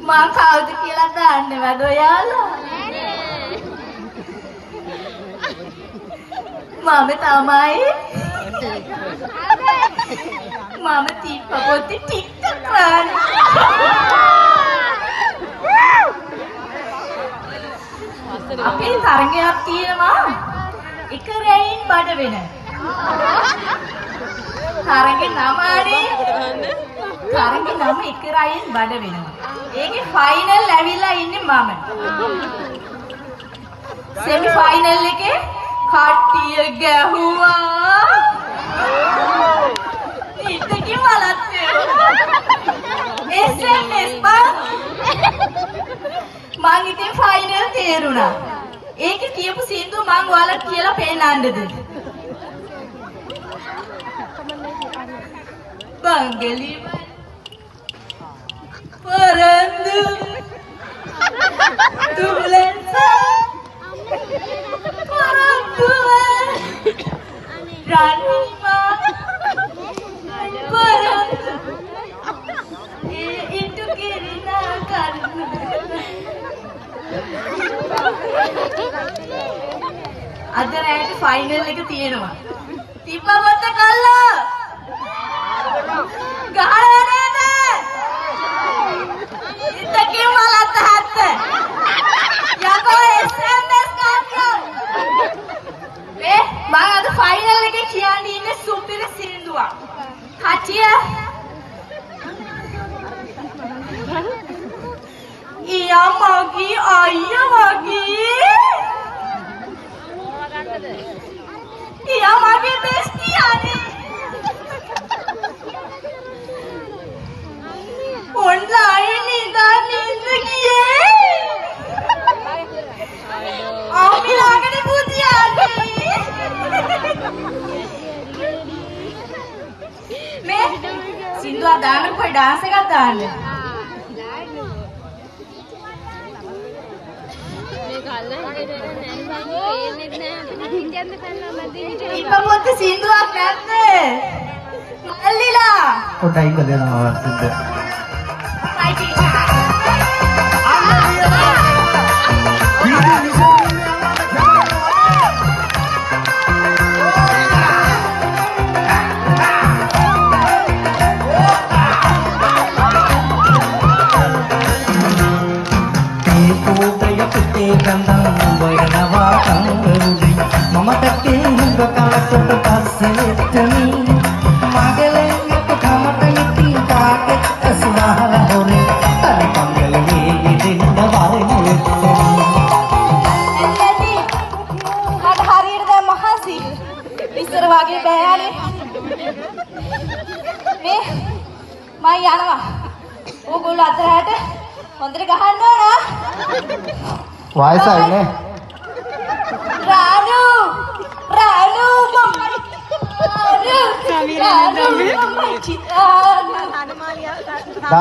මං කවුද කියලා දන්නවද ඔයාලා? මම තමයි මම තිප්පපොත්තේ ටික්ටොක් කරන්නේ. අපේ තරගයක් තියෙනවා එක රැයින් බඩ වෙන. තරගේ නම ආනේ තරගේ නම එක රැයින් බඩ වෙනවා. ඒකේ ෆයිනල් ඇවිල්ලා ඉන්නේ මම. සෙමි ෆයිනල් එකේ කට්ටිය ගැහුවා. ඉතින් මලත් SMS මං ඉතින් ෆයිනල් තේරුණා. ඒකේ කියපු සින්දු මං ඔයාලට කියලා පෙන්නන්නද? බංගලි පරන්දු තුලෙන්ස පරන්දු රන්මා පරන්දු ඉටු කිරිනා කරුණ අද රැට ෆයිනල් එක තියෙනවා. තිබ්බමත් කල්ලා ගහලා නේද? ඉතකේ මලත් හත්ත. යකෝ SMS කාපියෝ. මම අද ෆයිනල් එකේ කියන්නේ ඉන්නේ සුපිරි සින්දුවක්. කටිය ඉයා මගේ අයියා වගේ. ඉයා මගේ බෙස්ටි අනේ. ඔන්ලයින් ඉඳන් ඉන්න ගියේ. අපි ළඟනේ පුතියනේ. මේ සින්දුව දාන්න කොයි ඩාන්ස් එකක් දාන්න. ඉපපොත් සින්දුවක් නැද්ද? මල්ලිලා. කොටයි කලනවා සින්දුව. ඉස්සර වගේ බෑනේ. මේ මම යනවා. ඕගොල්ලෝ අතරට හොඳට ගහන්න ඕන. වයසයි නේ. රානු මම